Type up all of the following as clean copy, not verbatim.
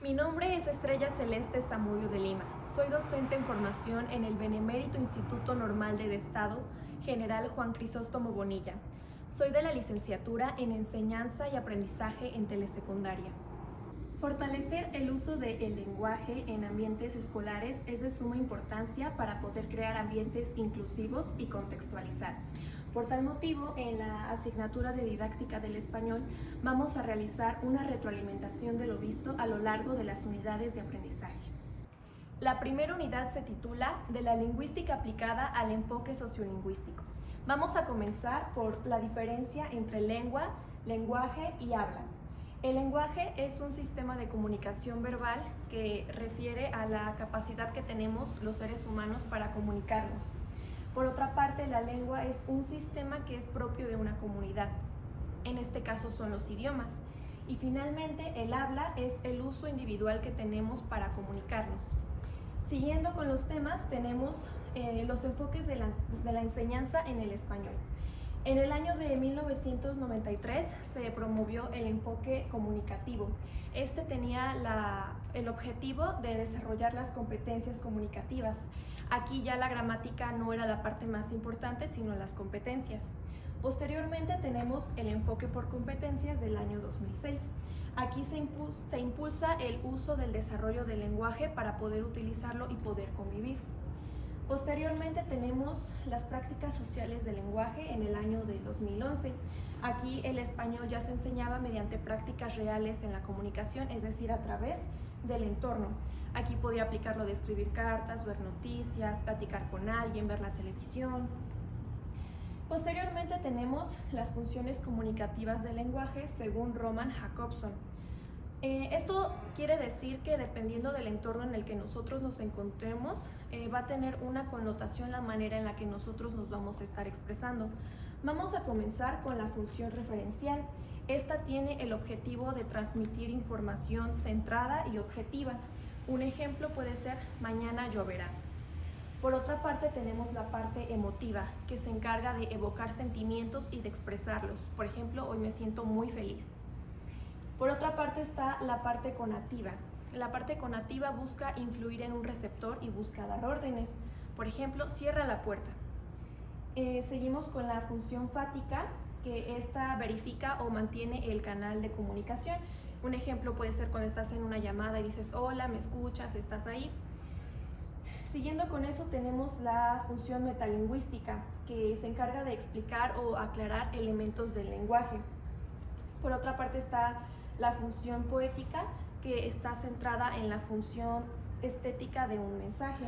Mi nombre es Estrella Celeste Zamudio de Lima. Soy docente en formación en el Benemérito Instituto Normal del Estado, General Juan Crisóstomo Bonilla. Soy de la licenciatura en Enseñanza y Aprendizaje en Telesecundaria. Fortalecer el uso del lenguaje en ambientes escolares es de suma importancia para poder crear ambientes inclusivos y contextualizar. Por tal motivo, en la asignatura de Didáctica del Español vamos a realizar una retroalimentación de lo visto a lo largo de las unidades de aprendizaje. La primera unidad se titula De la lingüística aplicada al enfoque sociolingüístico. Vamos a comenzar por la diferencia entre lengua, lenguaje y habla. El lenguaje es un sistema de comunicación verbal que refiere a la capacidad que tenemos los seres humanos para comunicarnos. Por otra parte, la lengua es un sistema que es propio de una comunidad. En este caso son los idiomas. Y finalmente, el habla es el uso individual que tenemos para comunicarnos. Siguiendo con los temas, tenemos los enfoques de la enseñanza en el español. En el año de 1993 se promovió el enfoque comunicativo. Este tenía el objetivo de desarrollar las competencias comunicativas. Aquí ya la gramática no era la parte más importante, sino las competencias. Posteriormente tenemos el enfoque por competencias del año 2006. Aquí se impulsa el uso del desarrollo del lenguaje para poder utilizarlo y poder convivir. Posteriormente tenemos las prácticas sociales del lenguaje en el año de 2011. Aquí el español ya se enseñaba mediante prácticas reales en la comunicación, es decir, a través del entorno. Aquí podía aplicarlo de escribir cartas, ver noticias, platicar con alguien, ver la televisión. Posteriormente tenemos las funciones comunicativas del lenguaje según Roman Jacobson. Esto quiere decir que dependiendo del entorno en el que nosotros nos encontremos, va a tener una connotación la manera en la que nosotros nos vamos a estar expresando. Vamos a comenzar con la función referencial. Esta tiene el objetivo de transmitir información centrada y objetiva. Un ejemplo puede ser mañana lloverá. Por otra parte tenemos la parte emotiva, que se encarga de evocar sentimientos y de expresarlos. Por ejemplo, hoy me siento muy feliz. Por otra parte está la parte conativa. La parte conativa busca influir en un receptor y busca dar órdenes. Por ejemplo, cierra la puerta. Seguimos con la función fática, que esta verifica o mantiene el canal de comunicación. Un ejemplo puede ser cuando estás en una llamada y dices, hola, ¿me escuchas? ¿Estás ahí? Siguiendo con eso tenemos la función metalingüística, que se encarga de explicar o aclarar elementos del lenguaje. Por otra parte está la función poética, que está centrada en la función estética de un mensaje.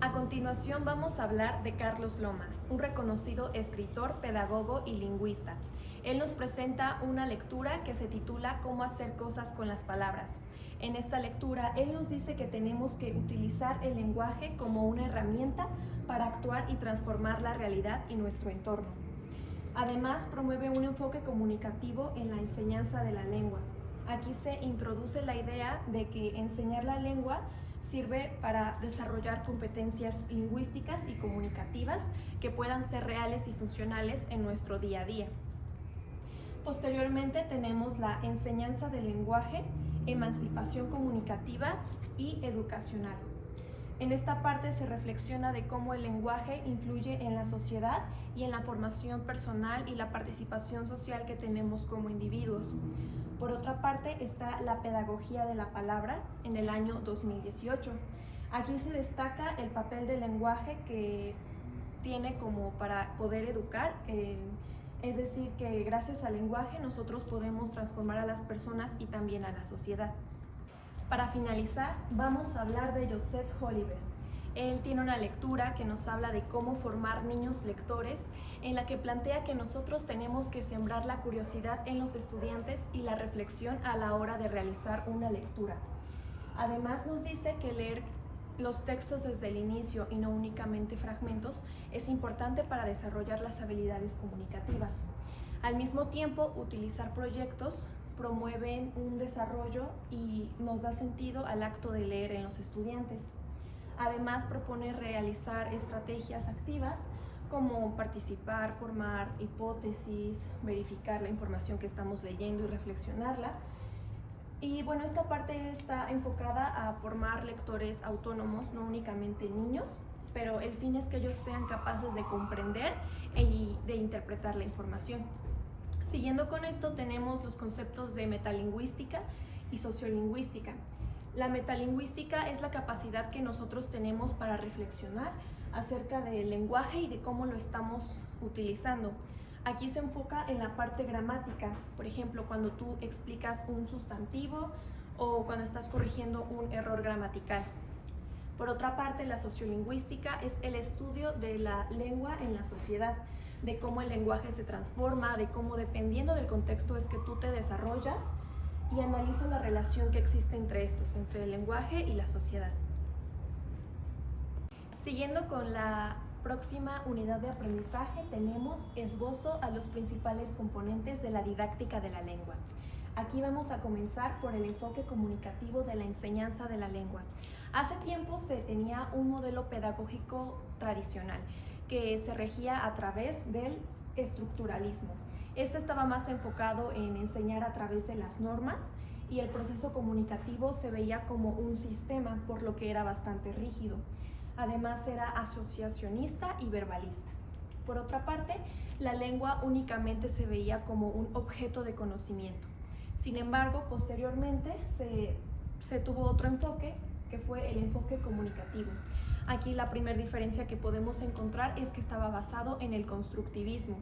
A continuación vamos a hablar de Carlos Lomas, un reconocido escritor, pedagogo y lingüista. Él nos presenta una lectura que se titula Cómo hacer cosas con las palabras. En esta lectura, él nos dice que tenemos que utilizar el lenguaje como una herramienta para actuar y transformar la realidad y nuestro entorno. Además, promueve un enfoque comunicativo en la enseñanza de la lengua. Aquí se introduce la idea de que enseñar la lengua sirve para desarrollar competencias lingüísticas y comunicativas que puedan ser reales y funcionales en nuestro día a día. Posteriormente tenemos la enseñanza del lenguaje, emancipación comunicativa y educacional. En esta parte se reflexiona de cómo el lenguaje influye en la sociedad y en la formación personal y la participación social que tenemos como individuos. Por otra parte está la pedagogía de la palabra en el año 2018. Aquí se destaca el papel del lenguaje que tiene como para poder educar, es decir, que gracias al lenguaje nosotros podemos transformar a las personas y también a la sociedad. Para finalizar, vamos a hablar de Joseph Oliver. Él tiene una lectura que nos habla de cómo formar niños lectores, en la que plantea que nosotros tenemos que sembrar la curiosidad en los estudiantes y la reflexión a la hora de realizar una lectura. Además nos dice que leer los textos desde el inicio y no únicamente fragmentos es importante para desarrollar las habilidades comunicativas. Al mismo tiempo, utilizar proyectos promueven un desarrollo y nos da sentido al acto de leer en los estudiantes. Además, propone realizar estrategias activas como participar, formar hipótesis, verificar la información que estamos leyendo y reflexionarla. Y bueno, esta parte está enfocada a formar lectores autónomos, no únicamente niños, pero el fin es que ellos sean capaces de comprender y de interpretar la información. Siguiendo con esto, tenemos los conceptos de metalingüística y sociolingüística. La metalingüística es la capacidad que nosotros tenemos para reflexionar acerca del lenguaje y de cómo lo estamos utilizando. Aquí se enfoca en la parte gramática, por ejemplo, cuando tú explicas un sustantivo o cuando estás corrigiendo un error gramatical. Por otra parte, la sociolingüística es el estudio de la lengua en la sociedad, de cómo el lenguaje se transforma, de cómo dependiendo del contexto es que tú te desarrollas y analiza la relación que existe entre estos, entre el lenguaje y la sociedad. Siguiendo con la próxima unidad de aprendizaje, tenemos esbozo a los principales componentes de la didáctica de la lengua. Aquí vamos a comenzar por el enfoque comunicativo de la enseñanza de la lengua. Hace tiempo se tenía un modelo pedagógico tradicional que se regía a través del estructuralismo. Este estaba más enfocado en enseñar a través de las normas y el proceso comunicativo se veía como un sistema, por lo que era bastante rígido. Además era asociacionista y verbalista. Por otra parte, la lengua únicamente se veía como un objeto de conocimiento. Sin embargo, posteriormente se tuvo otro enfoque, que fue el enfoque comunicativo. Aquí la primera diferencia que podemos encontrar es que estaba basado en el constructivismo.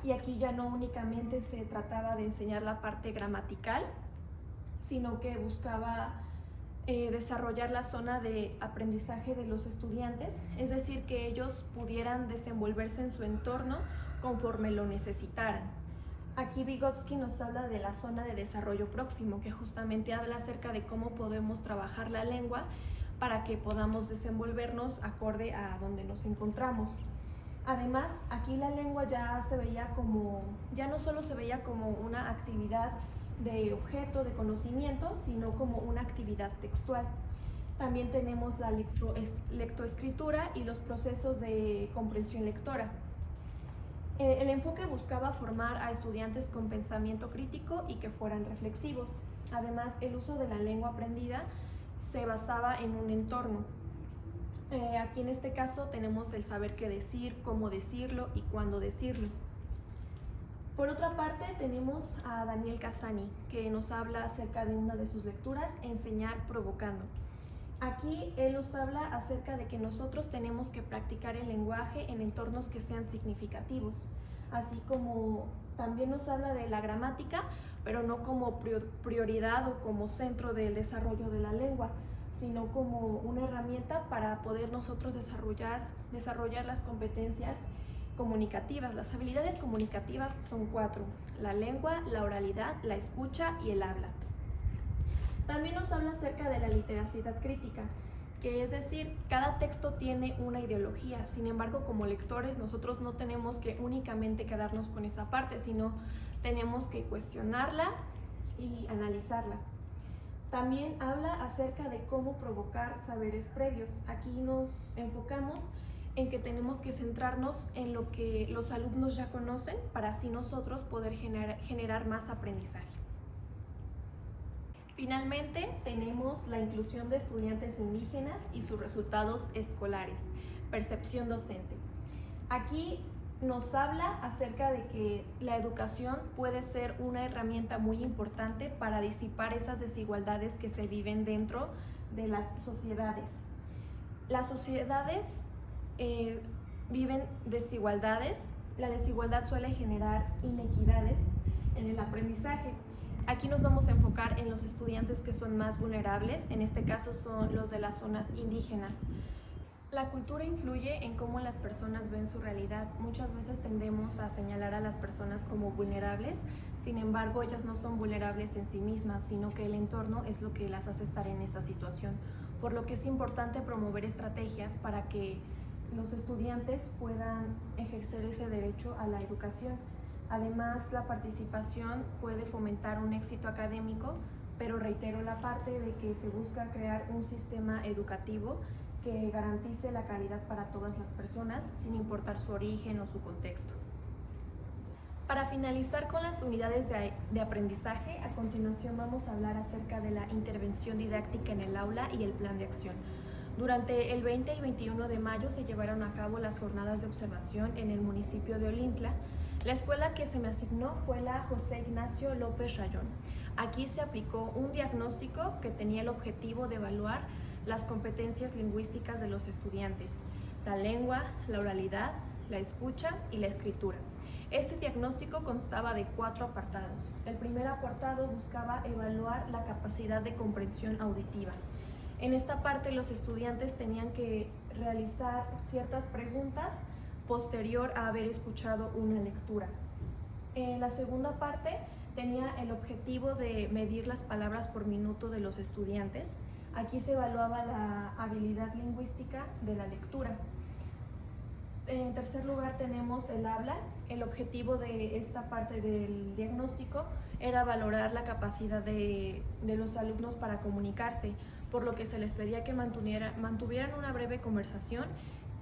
Y aquí ya no únicamente se trataba de enseñar la parte gramatical, sino que buscaba desarrollar la zona de aprendizaje de los estudiantes, es decir, que ellos pudieran desenvolverse en su entorno conforme lo necesitaran. Aquí Vygotsky nos habla de la zona de desarrollo próximo, que justamente habla acerca de cómo podemos trabajar la lengua para que podamos desenvolvernos acorde a donde nos encontramos. Además, aquí la lengua ya no solo se veía como una actividad de objeto, de conocimiento, sino como una actividad textual. También tenemos la lectoescritura y los procesos de comprensión lectora. El enfoque buscaba formar a estudiantes con pensamiento crítico y que fueran reflexivos. Además, el uso de la lengua aprendida se basaba en un entorno. Aquí en este caso tenemos el saber qué decir, cómo decirlo y cuándo decirlo. Por otra parte, tenemos a Daniel Cassani, que nos habla acerca de una de sus lecturas, Enseñar provocando. Aquí él nos habla acerca de que nosotros tenemos que practicar el lenguaje en entornos que sean significativos, así como también nos habla de la gramática, pero no como prioridad o como centro del desarrollo de la lengua, sino como una herramienta para poder nosotros desarrollar las competencias comunicativas. Las habilidades comunicativas son 4: la lengua, la oralidad, la escucha y el habla. También nos habla acerca de la literacidad crítica, que es decir, cada texto tiene una ideología. Sin embargo, como lectores nosotros no tenemos que únicamente quedarnos con esa parte, sino tenemos que cuestionarla y analizarla. También habla acerca de cómo provocar saberes previos. Aquí nos enfocamos en que tenemos que centrarnos en lo que los alumnos ya conocen para así nosotros poder generar más aprendizaje. Finalmente, tenemos la inclusión de estudiantes indígenas y sus resultados escolares, percepción docente. Aquí nos habla acerca de que la educación puede ser una herramienta muy importante para disipar esas desigualdades que se viven dentro de las sociedades. Las sociedades viven desigualdades. La desigualdad suele generar inequidades en el aprendizaje. Aquí nos vamos a enfocar en los estudiantes que son más vulnerables, en este caso son los de las zonas indígenas. La cultura influye en cómo las personas ven su realidad. Muchas veces tendemos a señalar a las personas como vulnerables, sin embargo, ellas no son vulnerables en sí mismas, sino que el entorno es lo que las hace estar en esta situación. Por lo que es importante promover estrategias para que los estudiantes puedan ejercer ese derecho a la educación. Además, la participación puede fomentar un éxito académico, pero reitero la parte de que se busca crear un sistema educativo que garantice la calidad para todas las personas, sin importar su origen o su contexto. Para finalizar con las unidades de aprendizaje, a continuación vamos a hablar acerca de la intervención didáctica en el aula y el plan de acción. Durante el 20 y 21 de mayo se llevaron a cabo las jornadas de observación en el municipio de Olintla. La escuela que se me asignó fue la José Ignacio López Rayón. Aquí se aplicó un diagnóstico que tenía el objetivo de evaluar las competencias lingüísticas de los estudiantes, la lengua, la oralidad, la escucha y la escritura. Este diagnóstico constaba de 4 apartados. El primer apartado buscaba evaluar la capacidad de comprensión auditiva. En esta parte los estudiantes tenían que realizar ciertas preguntas posterior a haber escuchado una lectura. En la segunda parte tenía el objetivo de medir las palabras por minuto de los estudiantes. Aquí se evaluaba la habilidad lingüística de la lectura. En tercer lugar tenemos el habla. El objetivo de esta parte del diagnóstico era valorar la capacidad de los alumnos para comunicarse, por lo que se les pedía que mantuvieran una breve conversación,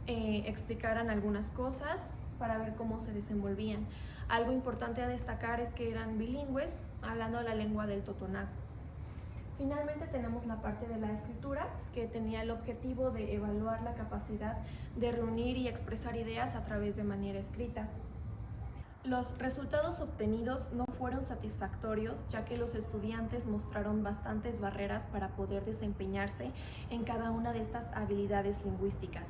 explicaran algunas cosas para ver cómo se desenvolvían. Algo importante a destacar es que eran bilingües, hablando la lengua del totonaco. Finalmente tenemos la parte de la escritura, que tenía el objetivo de evaluar la capacidad de reunir y expresar ideas a través de manera escrita. Los resultados obtenidos no fueron satisfactorios, ya que los estudiantes mostraron bastantes barreras para poder desempeñarse en cada una de estas habilidades lingüísticas.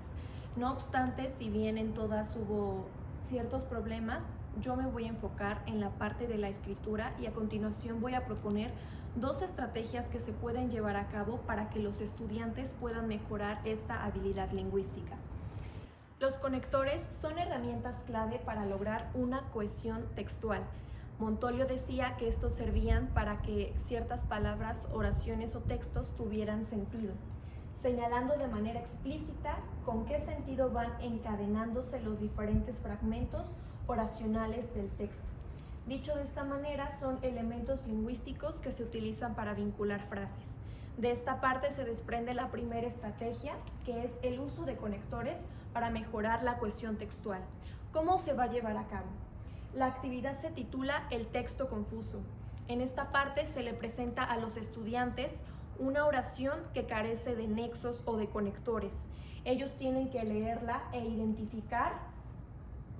No obstante, si bien en todas hubo ciertos problemas, yo me voy a enfocar en la parte de la escritura y a continuación voy a proponer 2 estrategias que se pueden llevar a cabo para que los estudiantes puedan mejorar esta habilidad lingüística. Los conectores son herramientas clave para lograr una cohesión textual. Montolio decía que estos servían para que ciertas palabras, oraciones o textos tuvieran sentido, señalando de manera explícita con qué sentido van encadenándose los diferentes fragmentos oracionales del texto. Dicho de esta manera, son elementos lingüísticos que se utilizan para vincular frases. De esta parte se desprende la primera estrategia, que es el uso de conectores para mejorar la cohesión textual. ¿Cómo se va a llevar a cabo? La actividad se titula El texto confuso. En esta parte se le presenta a los estudiantes una oración que carece de nexos o de conectores. Ellos tienen que leerla e identificar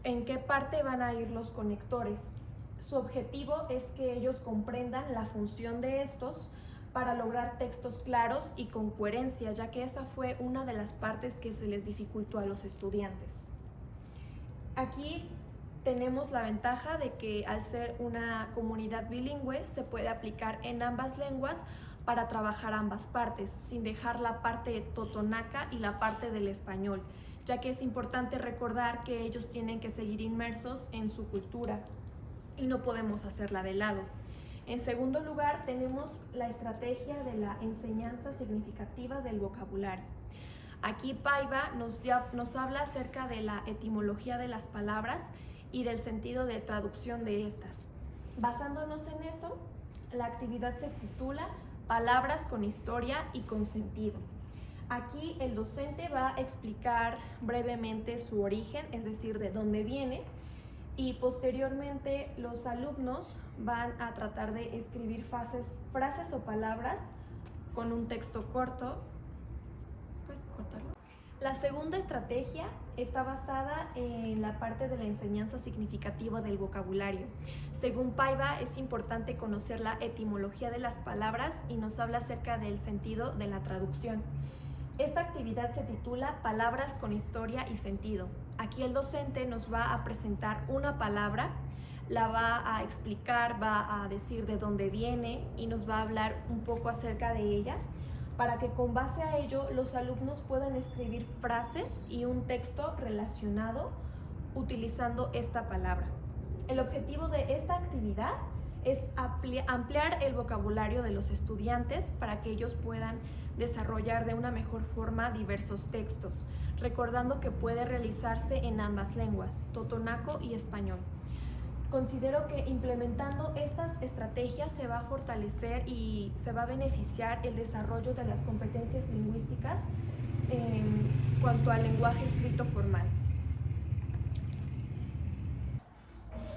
en qué parte van a ir los conectores. Su objetivo es que ellos comprendan la función de estos para lograr textos claros y con coherencia, ya que esa fue una de las partes que se les dificultó a los estudiantes. Aquí tenemos la ventaja de que al ser una comunidad bilingüe se puede aplicar en ambas lenguas para trabajar ambas partes, sin dejar la parte totonaca y la parte del español, ya que es importante recordar que ellos tienen que seguir inmersos en su cultura y no podemos hacerla de lado. En segundo lugar, tenemos la estrategia de la enseñanza significativa del vocabulario. Aquí Paiva nos habla acerca de la etimología de las palabras y del sentido de traducción de estas. Basándonos en eso, la actividad se titula Palabras con historia y con sentido. Aquí el docente va a explicar brevemente su origen, es decir, de dónde viene, y posteriormente los alumnos van a tratar de escribir frases o palabras con un texto corto. ¿Puedes cortarlo? La segunda estrategia está basada en la parte de la enseñanza significativa del vocabulario. Según Paiva, es importante conocer la etimología de las palabras y nos habla acerca del sentido de la traducción. Esta actividad se titula Palabras con historia y sentido. Aquí el docente nos va a presentar una palabra, la va a explicar, va a decir de dónde viene y nos va a hablar un poco acerca de ella, para que con base a ello los alumnos puedan escribir frases y un texto relacionado utilizando esta palabra. El objetivo de esta actividad es ampliar el vocabulario de los estudiantes para que ellos puedan desarrollar de una mejor forma diversos textos, recordando que puede realizarse en ambas lenguas, totonaco y español. Considero que implementando estas estrategias se va a fortalecer y se va a beneficiar el desarrollo de las competencias lingüísticas en cuanto al lenguaje escrito formal.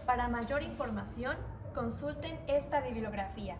Para mayor información, consulten esta bibliografía.